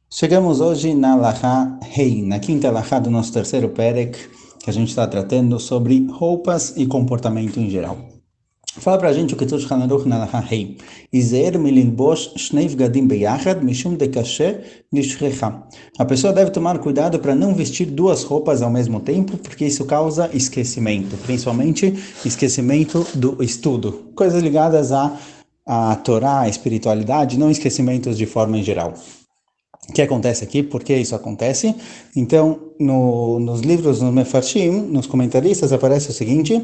Chegamos hoje na Alahá Rei, na quinta Alahá do nosso terceiro Perek, que a gente está tratando sobre roupas e comportamento em geral. Fala pra gente o que tu Shulchan na Alahá Rei. Izer mililbosh shnei vgadim beyachad mishum dekashe lishrecha. A pessoa deve tomar cuidado para não vestir duas roupas ao mesmo tempo, porque isso causa esquecimento, principalmente esquecimento do estudo. Coisas ligadas à Torá, à espiritualidade, não esquecimentos de forma em geral. O que acontece aqui? Por que isso acontece? Então, nos livros, nos Mefarshim, nos comentaristas, aparece o seguinte,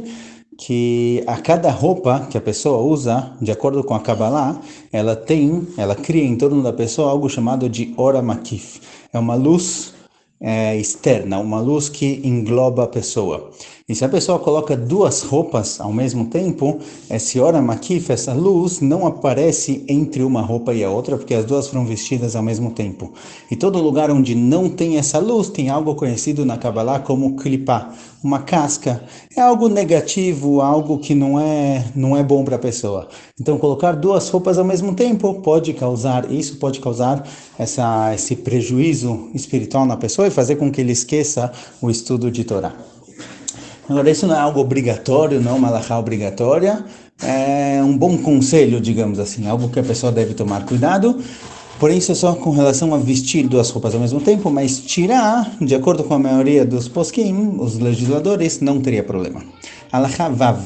que a cada roupa que a pessoa usa, de acordo com a Kabbalah, ela cria em torno da pessoa algo chamado de Ora Makif. É uma luz externa, uma luz que engloba a pessoa. E se a pessoa coloca duas roupas ao mesmo tempo, esse Ora Makif, essa luz, não aparece entre uma roupa e a outra, porque as duas foram vestidas ao mesmo tempo. E todo lugar onde não tem essa luz, tem algo conhecido na Kabbalah como Klipá, uma casca. É algo negativo, algo que não é bom para a pessoa. Então, colocar duas roupas ao mesmo tempo pode causar esse prejuízo espiritual na pessoa e fazer com que ele esqueça o estudo de Torá. Agora, isso não é algo obrigatório, não é uma halakha obrigatória, é um bom conselho, digamos assim, algo que a pessoa deve tomar cuidado, porém isso é só com relação a vestir duas roupas ao mesmo tempo, mas tirar, de acordo com a maioria dos poskim, os legisladores, não teria problema. Halakha Vav.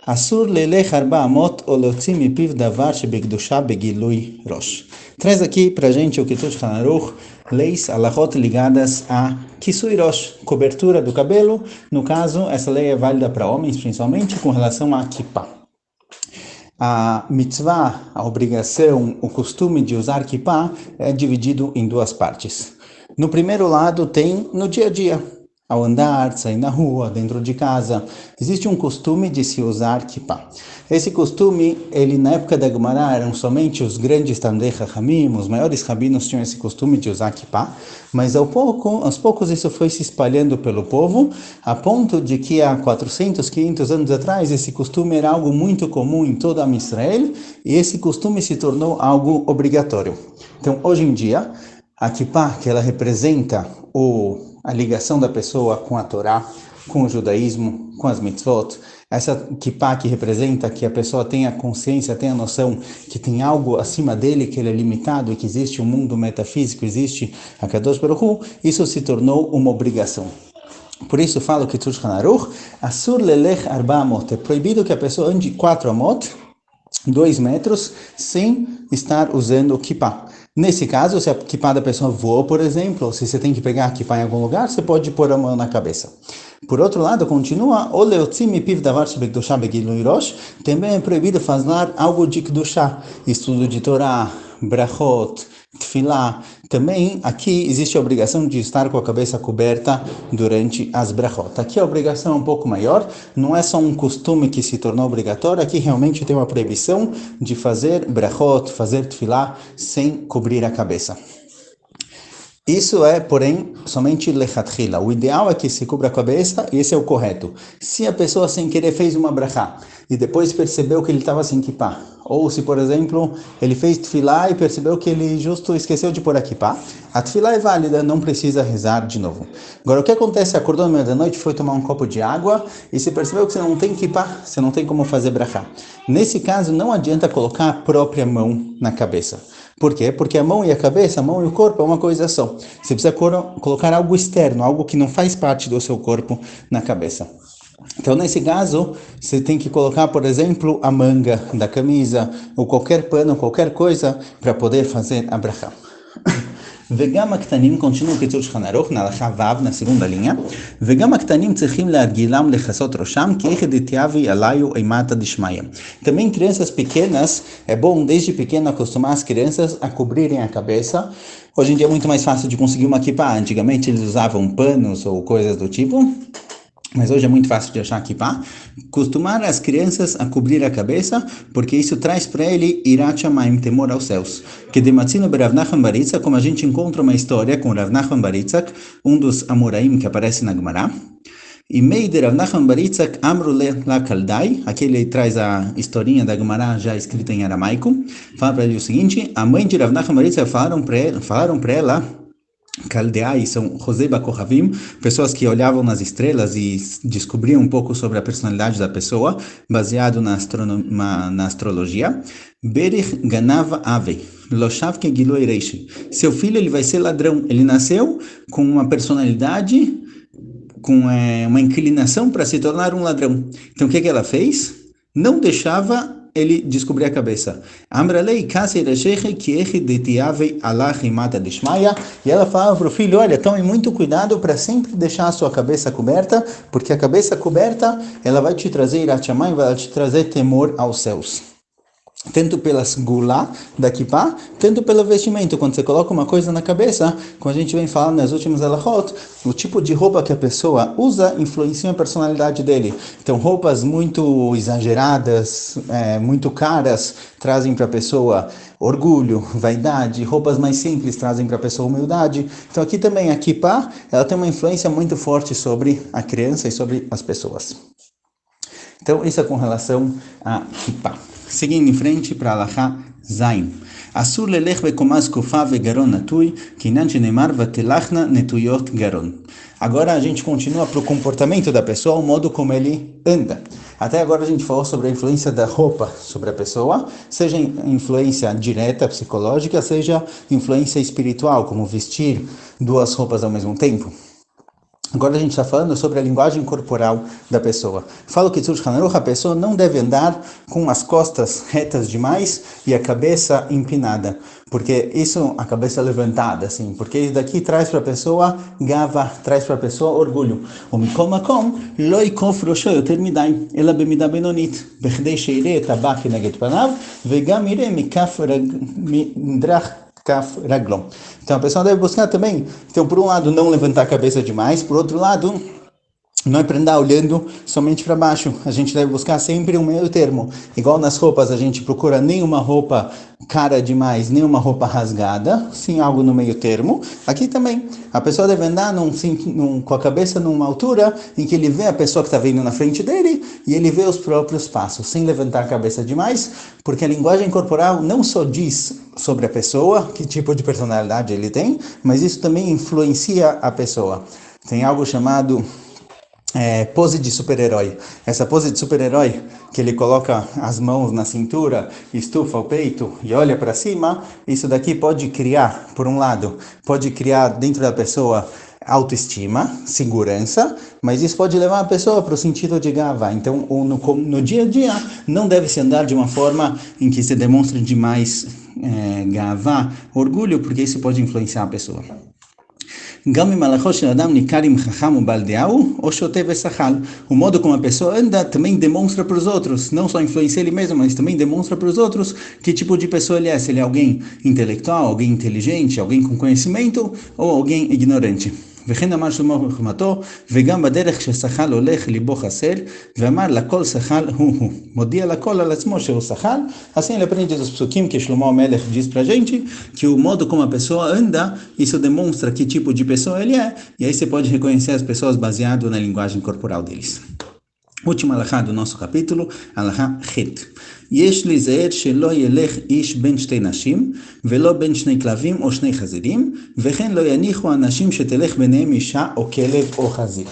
Asur lelech arba amot o leotzi mipiv davar shebekdusha begilui rosh. Traz aqui pra gente o Kitush Hanaruch, leis alahot ligadas a Kisui Rosh, cobertura do cabelo. No caso, essa lei é válida para homens, principalmente, com relação a kippah. A mitzvah, a obrigação, o costume de usar kippah é dividido em duas partes. No primeiro lado tem no dia a dia, ao andar, sair na rua, dentro de casa, existe um costume de se usar kippah. Esse costume, ele na época da Gemara eram somente os grandes Talmidei Chachamim, os maiores rabinos tinham esse costume de usar kippah, mas aos poucos isso foi se espalhando pelo povo, a ponto de que há 400, 500 anos atrás esse costume era algo muito comum em toda a Israel e esse costume se tornou algo obrigatório. Então, hoje em dia, a kippah, que ela representa a ligação da pessoa com a Torá, com o judaísmo, com as mitzvot, essa kippah que representa que a pessoa tenha consciência, tenha noção que tem algo acima dele, que ele é limitado e que existe um mundo metafísico, existe a Kadosh Baruch Hu, isso se tornou uma obrigação. Por isso fala o Kitush Hanaruch, Asur lelech arba amot, é proibido que a pessoa ande 4 amot, 2 metros, sem estar usando kippah. Nesse caso, se a kippah da pessoa voa, por exemplo, ou se você tem que pegar a kippah em algum lugar, você pode pôr a mão na cabeça. Por outro lado, continua, também é proibido fazer algo de Kedushá, estudo de Torá, brachot, tefilá. Também aqui existe a obrigação de estar com a cabeça coberta durante as brachot. Aqui a obrigação é um pouco maior, não é só um costume que se tornou obrigatório, aqui realmente tem uma proibição de fazer brachot, fazer tefilá sem cobrir a cabeça. Isso é, porém, somente lechatchila. O ideal é que se cubra a cabeça e esse é o correto. Se a pessoa sem querer fez uma brachá e depois percebeu que ele estava sem kippah, ou se, por exemplo, ele fez tefilá e percebeu que ele justo esqueceu de pôr a kippah, a tefilá é válida, não precisa rezar de novo. Agora, o que acontece? Acordou no meio da noite, foi tomar um copo de água e se percebeu que você não tem kippah, você não tem como fazer brachá. Nesse caso, não adianta colocar a própria mão na cabeça. Por quê? Porque a mão e a cabeça, a mão e o corpo é uma coisa só. Você precisa colocar algo externo, algo que não faz parte do seu corpo na cabeça. Então, nesse caso, você tem que colocar, por exemplo, a manga da camisa, ou qualquer pano, qualquer coisa, para poder fazer a brachá. וגם הקטנים, continua קיצור שולחן ערוך, נהלכה ו' na segunda linha, וגם הקטנים צריכים להרגילם לכסות ראשם, כי איכא דתיאבי עליו אימתא דשמיא. Também crianças pequenas, é bom desde pequeno acostumar as crianças a cobrirem a cabeça. Hoje em dia é muito mais fácil de conseguir uma kippah. Antigamente eles usavam panos ou coisas do tipo, mas hoje é muito fácil de achar kippah. Costumar as crianças a cobrir a cabeça, porque isso traz para ele irat shamayim, temor aos céus. Que de Matzino Rav Nachman bar Yitzchak, como a gente encontra uma história com Rav Nachman bar Yitzchak, um dos Amoraim que aparece na Gemara, E meio de Rav Nachman bar Yitzchak amru la kaldai, aqui ele traz a historinha da Gemara já escrita em aramaico, fala para ele o seguinte: a mãe de Rav Nachman bar Yitzchak falaram para ela, Caldeai são José Bakohavim, pessoas que olhavam nas estrelas e descobriam um pouco sobre a personalidade da pessoa, baseado na astrologia. Berich Ganav Ave, Loshav Kegiloi Reishi. Seu filho ele vai ser ladrão. Ele nasceu com uma personalidade, com uma inclinação para se tornar um ladrão. Então o que ela fez? Não deixava ele descobrir a cabeça. E ela falava para o filho, olha, tome muito cuidado para sempre deixar a sua cabeça coberta, porque a cabeça coberta, ela vai te trazer Irat Shamayim, vai te trazer temor aos céus. Tanto pelas gulá da kippah, tanto pelo vestimento. Quando você coloca uma coisa na cabeça, como a gente vem falando nas últimas halachot, o tipo de roupa que a pessoa usa influencia a personalidade dele. Então, roupas muito exageradas, muito caras, trazem para a pessoa orgulho, vaidade. Roupas mais simples trazem para a pessoa humildade. Então, aqui também a kippah, ela tem uma influência muito forte sobre a criança e sobre as pessoas. Então, isso é com relação a kippah. Seguindo em frente para Alachá Zain. Asur lelech bekomaz kufa vegaron natui, kinan shenemar vatelachna netuyot garon. Agora a gente continua para o comportamento da pessoa, o modo como ele anda. Até agora a gente falou sobre a influência da roupa sobre a pessoa, seja influência direta, psicológica, seja influência espiritual, como vestir duas roupas ao mesmo tempo. Agora a gente está falando sobre a linguagem corporal da pessoa. Fala que a pessoa não deve andar com as costas retas demais e a cabeça empinada. Porque isso, a cabeça levantada, assim, porque isso daqui traz para a pessoa gava, traz para a pessoa orgulho. O mikol makom, lo ikof rosho yoter midai, ela bemida benonit, bechdei sheire tabach neget panav, vegam ire mikaf mindrach kaf raglom. Então a pessoa deve buscar também, então por um lado não levantar a cabeça demais, por outro lado não é para andar olhando somente para baixo. A gente deve buscar sempre um meio termo. Igual nas roupas, a gente procura nenhuma roupa cara demais, nenhuma roupa rasgada, sim algo no meio termo. Aqui também, a pessoa deve andar com a cabeça numa altura em que ele vê a pessoa que está vindo na frente dele e ele vê os próprios passos, sem levantar a cabeça demais, porque a linguagem corporal não só diz sobre a pessoa, que tipo de personalidade ele tem, mas isso também influencia a pessoa. Tem algo chamado pose de super-herói. Essa pose de super-herói, que ele coloca as mãos na cintura, estufa o peito e olha para cima, isso daqui pode criar, por um lado, pode criar dentro da pessoa autoestima, segurança, mas isso pode levar a pessoa para o sentido de gava. Então, no dia a dia, não deve se andar de uma forma em que se demonstre demais gava, orgulho, porque isso pode influenciar a pessoa. O modo como a pessoa anda também demonstra para os outros, não só influencia ele mesmo, mas também demonstra para os outros que tipo de pessoa ele é. Se ele é alguém intelectual, alguém inteligente, alguém com conhecimento ou alguém ignorante. וכן אמר שלמה בחוכמתו, וגם בדרך ששכל הולך ליבו חסר, ואמר לכל שכל הוא. מודיע לכל על עצמו שהוא שכל. Assim ele aprende dos psukim que Shlomo Melech diz pra gente, que o modo como a pessoa anda, isso demonstra que tipo de pessoa ele é, e aí você pode reconhecer as pessoas baseado na linguagem corporal deles. Última alahá do nosso capítulo, alahá Het. יש להיזהר שלא ילך איש בין שתי נשים, ולא בין שני כלבים או שני חזירים, וכן לא יניחו אנשים שתלך ביניהם אישה או כלב או חזיר.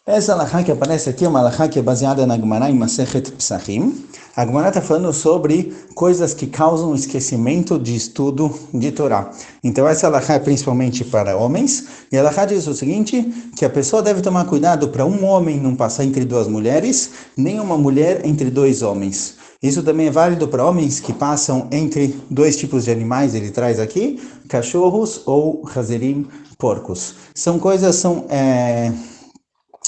Essa alahá que aparece aqui é uma alahá que é baseada na Gemara em Masechet Psachim. A Gemara está falando sobre coisas que causam esquecimento de estudo de Torá. Então essa alahá é principalmente para homens. E a alahá diz o seguinte, que a pessoa deve tomar cuidado para um homem não passar entre duas mulheres, nem uma mulher entre dois homens. Isso também é válido para homens que passam entre dois tipos de animais, ele traz aqui, cachorros ou hazerim, porcos. São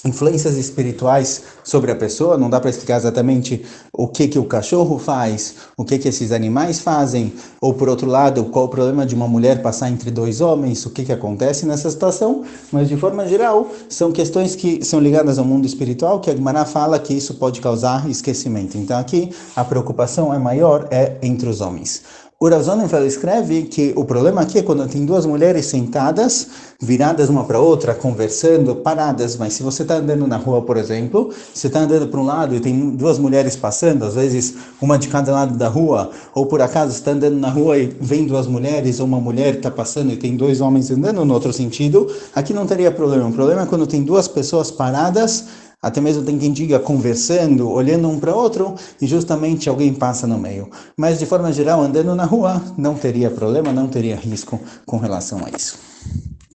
influências espirituais sobre a pessoa, não dá para explicar exatamente o que o cachorro faz, o que esses animais fazem, ou por outro lado, qual o problema de uma mulher passar entre dois homens, o que acontece nessa situação, mas de forma geral, são questões que são ligadas ao mundo espiritual, que a Gemara fala que isso pode causar esquecimento. Então aqui, a preocupação maior entre os homens. O Rav Sonnenfeld escreve que o problema aqui é quando tem duas mulheres sentadas, viradas uma para outra, conversando, paradas. Mas se você está andando na rua, por exemplo, você está andando para um lado e tem duas mulheres passando, às vezes uma de cada lado da rua, ou por acaso você está andando na rua e vem duas mulheres, ou uma mulher está passando e tem dois homens andando no outro sentido, aqui não teria problema. O problema é quando tem duas pessoas paradas, até mesmo tem quem diga conversando, olhando um para o outro, e justamente alguém passa no meio. Mas de forma geral, andando na rua, não teria problema, não teria risco com relação a isso.